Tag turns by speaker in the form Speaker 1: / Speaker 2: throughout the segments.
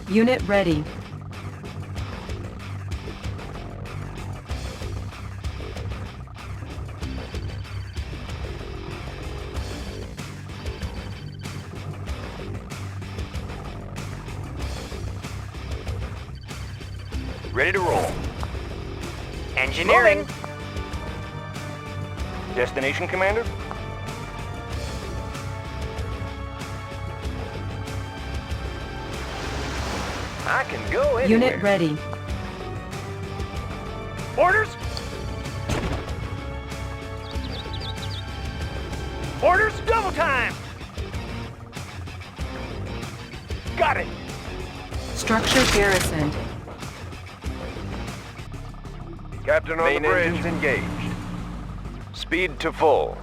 Speaker 1: Unit ready.
Speaker 2: Ready to roll.
Speaker 3: Engineering.
Speaker 2: Moving. Destination, Commander? I can go anywhere.
Speaker 1: Unit ready.
Speaker 2: Orders? Orders, double time! Got it!
Speaker 1: Structure garrisoned.
Speaker 2: Captain on the bridge. Main engines engaged. Speed to full.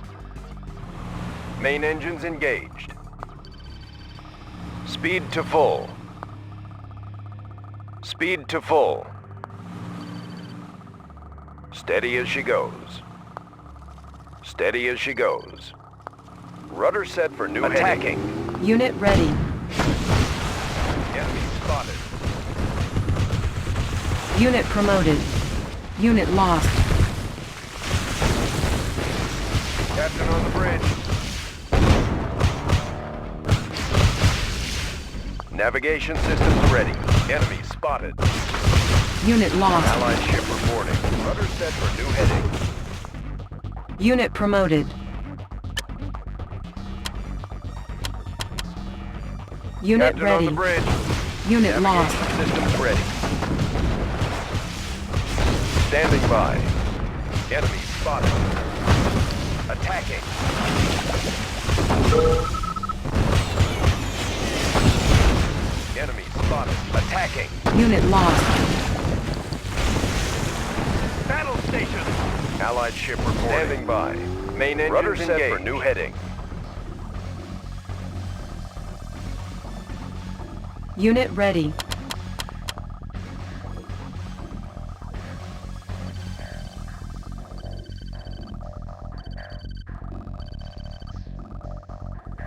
Speaker 2: Main engines engaged. Speed to full. Speed to full. Steady as she goes. Steady as she goes. Rudder set for new attacking.
Speaker 1: Heading. Unit ready.
Speaker 2: Enemy spotted.
Speaker 1: Unit promoted. Unit lost.
Speaker 2: Captain on the bridge. Navigation systems ready. Enemy spotted.
Speaker 1: Unit lost.
Speaker 2: Allied ship reporting. Rudder set for new heading.
Speaker 1: Unit promoted. Unit
Speaker 2: Captain
Speaker 1: ready.
Speaker 2: on the bridge.
Speaker 1: Unit
Speaker 2: Navigation
Speaker 1: lost.
Speaker 2: systems ready. Standing by. Enemy spotted. Attacking. Enemy spotted. Attacking.
Speaker 1: Unit lost.
Speaker 2: Battle station. Allied ship reporting. Standing by. Main engines rudder set engaged. For new heading.
Speaker 1: Unit ready.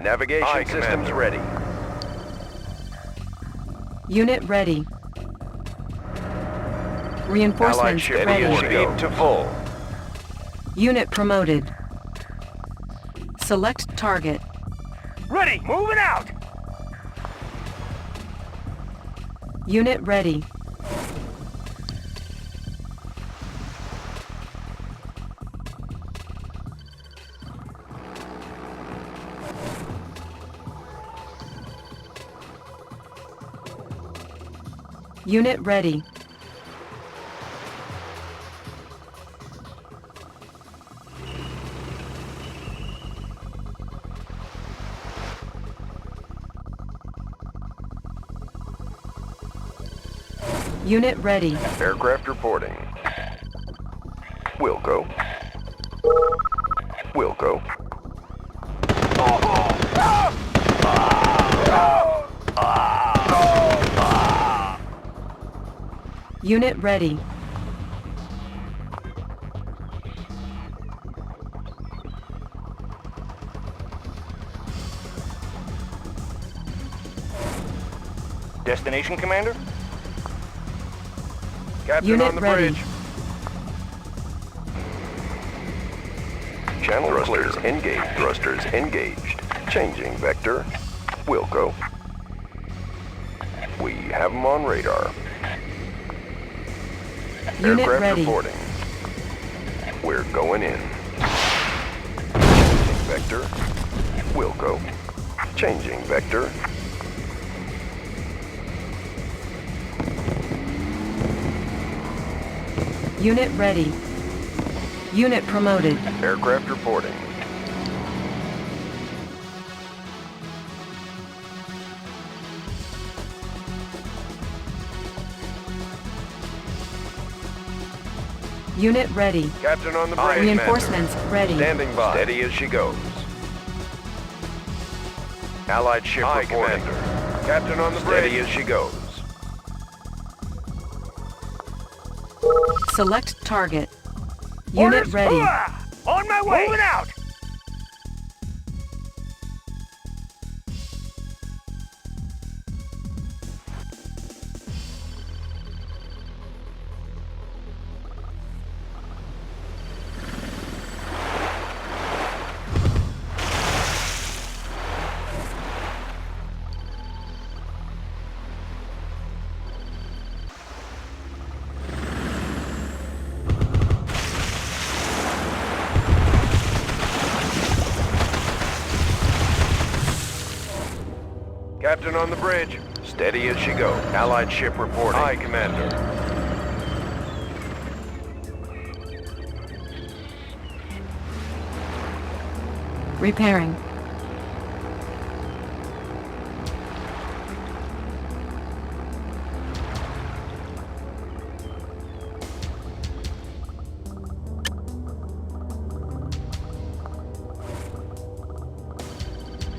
Speaker 2: Navigation systems ready.
Speaker 1: Unit ready. Reinforcements ready.
Speaker 2: Speed to full.
Speaker 1: Unit promoted. Select target.
Speaker 2: Ready. Moving out.
Speaker 1: Unit ready. Unit ready. Unit ready.
Speaker 2: Aircraft reporting. Wilco. Wilco.
Speaker 1: Unit ready.
Speaker 2: Destination, Commander? Captain
Speaker 1: Unit
Speaker 2: on the
Speaker 1: ready.
Speaker 2: bridge. Channel thrusters engaged. Thrusters engaged. Changing vector. Wilco. We have them on radar.
Speaker 1: Unit
Speaker 2: Aircraft
Speaker 1: ready.
Speaker 2: reporting. We're going in. Changing vector. Wilco. Changing vector.
Speaker 1: Unit ready. Unit promoted.
Speaker 2: Aircraft reporting.
Speaker 1: Unit ready.
Speaker 2: Captain on the bridge.
Speaker 1: Reinforcements ready.
Speaker 2: Standing by. Steady as she goes. Allied ship reporting. Commander. Captain on the bridge. Steady as she goes.
Speaker 1: Select target. Unit
Speaker 2: Orders.
Speaker 1: ready.
Speaker 2: Hooah! On my way. Moving out. Captain on the bridge. Steady as she goes. Allied ship reporting. Aye, Commander.
Speaker 1: Repairing.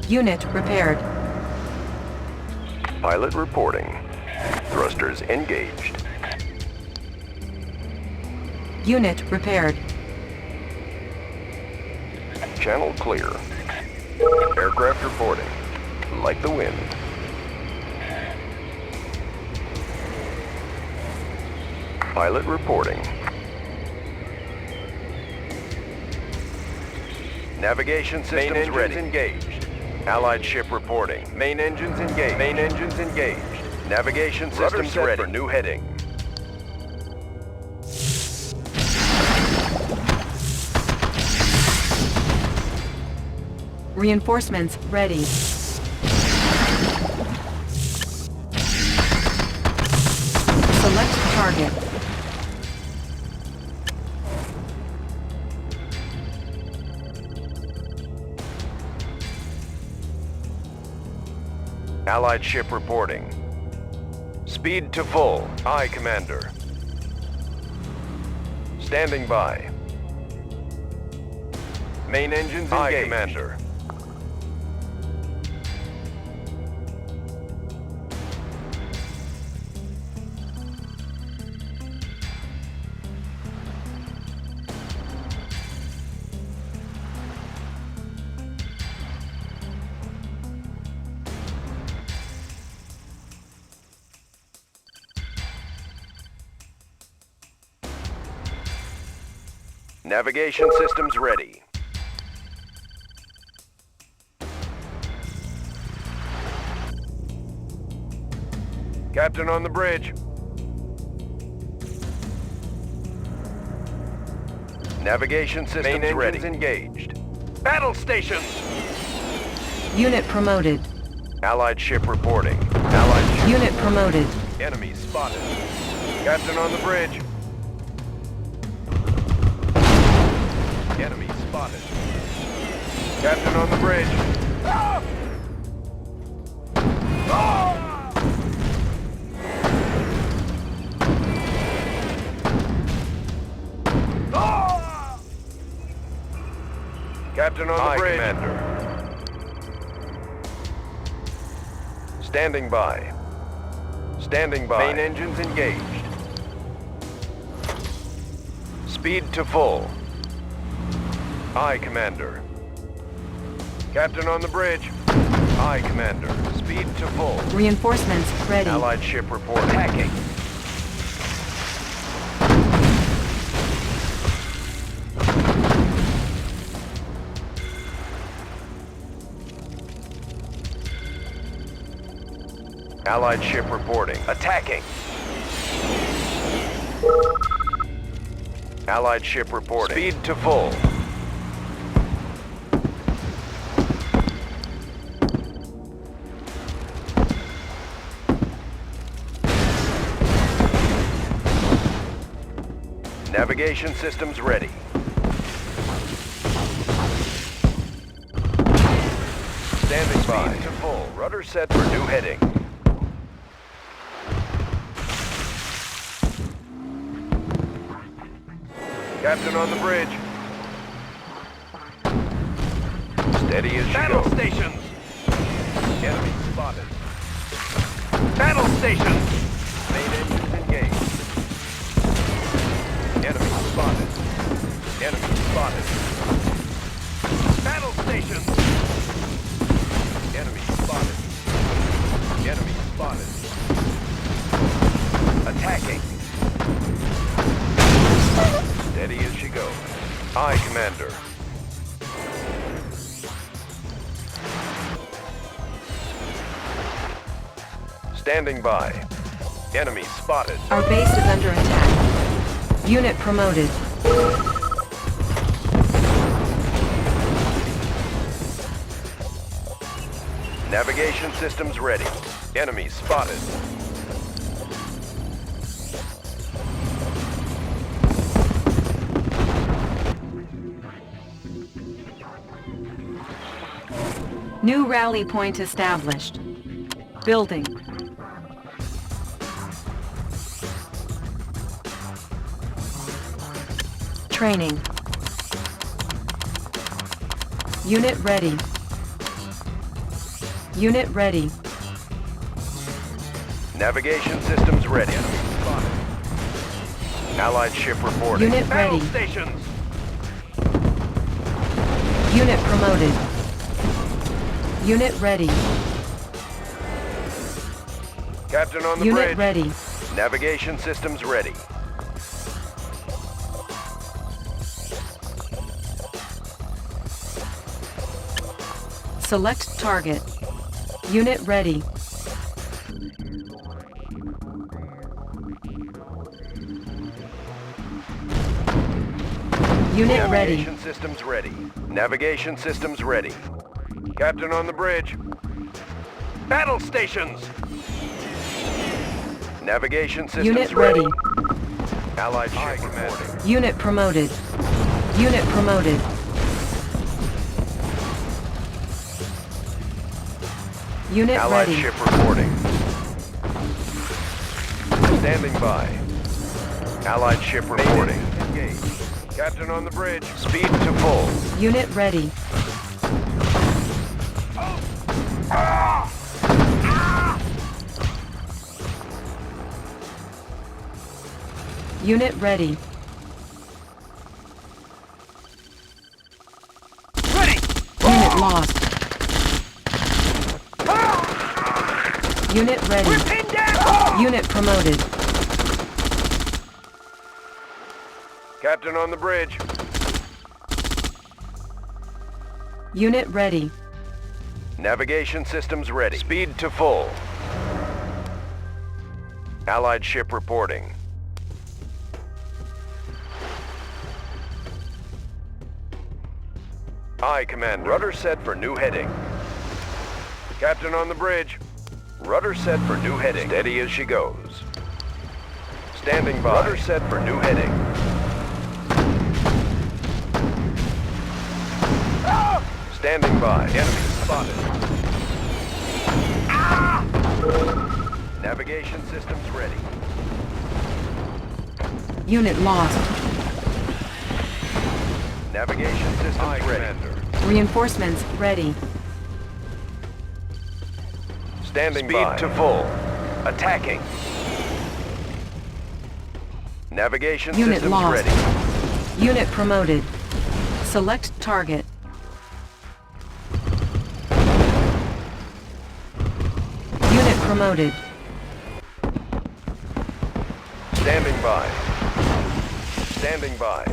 Speaker 1: Unit repaired.
Speaker 2: Pilot reporting. Thrusters engaged.
Speaker 1: Unit repaired.
Speaker 2: Channel clear. Aircraft reporting. Like the wind. Pilot reporting. Navigation systems ready. Engaged. Allied ship reporting. Main engines engaged. Main engines engaged. Navigation systems ready for new heading.
Speaker 1: Reinforcements ready. Select target.
Speaker 2: Allied ship reporting. Speed to full. Aye, Commander. Standing by. Main engines engaged. Aye, Commander. Navigation systems ready. Captain on the bridge. Navigation systems Main ready. Engaged. Battle stations!
Speaker 1: Unit promoted.
Speaker 2: Allied ship reporting. Allied ship.
Speaker 1: Unit promoted.
Speaker 2: Enemy spotted. Captain on the bridge. Enemy spotted. Captain on the bridge. Ah! Ah! Ah! Captain on the bridge. Commander. Standing by. Standing by. Main engines engaged. Speed to full. Aye, Commander. Captain on the bridge. Aye, Commander. Speed to full.
Speaker 1: Reinforcements ready.
Speaker 2: Allied ship report. Attacking. Allied ship reporting. Attacking. Allied ship reporting. Speed to full. Navigation systems ready. Standing by. Speed to full. Rudder set for new heading. Captain on the bridge. Steady as you go. Battle stations! Enemy spotted. Battle stations! Main engines engaged. Enemy spotted. Enemy spotted. Battle stations! Enemy spotted. Enemy spotted. Attacking. Steady as she goes. Aye, Commander. Standing by. Enemy spotted.
Speaker 1: Our base is under attack. Unit promoted.
Speaker 2: Navigation systems ready. Enemy spotted.
Speaker 1: New rally point established. Building. Training. Unit ready. Unit ready.
Speaker 2: Navigation systems ready. Enemy spotted. Allied ship reporting.
Speaker 1: Unit
Speaker 2: Battle
Speaker 1: ready.
Speaker 2: stations.
Speaker 1: Unit promoted. Unit ready.
Speaker 2: Captain on the
Speaker 1: Unit
Speaker 2: bridge.
Speaker 1: ready.
Speaker 2: Navigation systems ready.
Speaker 1: Select target. Unit ready. Unit ready.
Speaker 2: Navigation systems ready. Navigation systems ready. Captain on the bridge. Battle stations. Navigation systems
Speaker 1: Unit ready.
Speaker 2: Allied ship reporting.
Speaker 1: Unit promoted. Unit promoted. Unit
Speaker 2: Allied
Speaker 1: ready.
Speaker 2: ship reporting. Standing by. Allied ship reporting. Engaged. Captain on the bridge. Speed to full.
Speaker 1: Unit ready. Unit ready.
Speaker 2: Ready!
Speaker 1: Unit lost. Unit ready.
Speaker 2: We're pinned down!
Speaker 1: Unit promoted.
Speaker 2: Captain on the bridge.
Speaker 1: Unit ready.
Speaker 2: Navigation systems ready. Speed to full. Allied ship reporting. Aye, Commander. Rudder set for new heading. Captain on the bridge. Rudder set for new heading. Steady as she goes. Standing by. Rudder set for new heading. Standing by. Enemy spotted. Navigation systems ready.
Speaker 1: Unit lost.
Speaker 2: Navigation systems ready. Commander.
Speaker 1: Reinforcements ready.
Speaker 2: Standing by. Speed to full. Attacking. Navigation
Speaker 1: Unit
Speaker 2: systems
Speaker 1: lost.
Speaker 2: ready.
Speaker 1: Unit promoted. Select target. Unit promoted.
Speaker 2: Standing by. Standing by.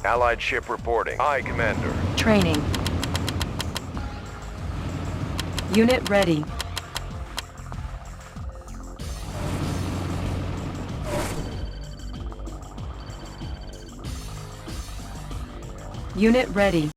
Speaker 2: Allied ship reporting. Aye, Commander.
Speaker 1: Training. Unit ready. Unit ready.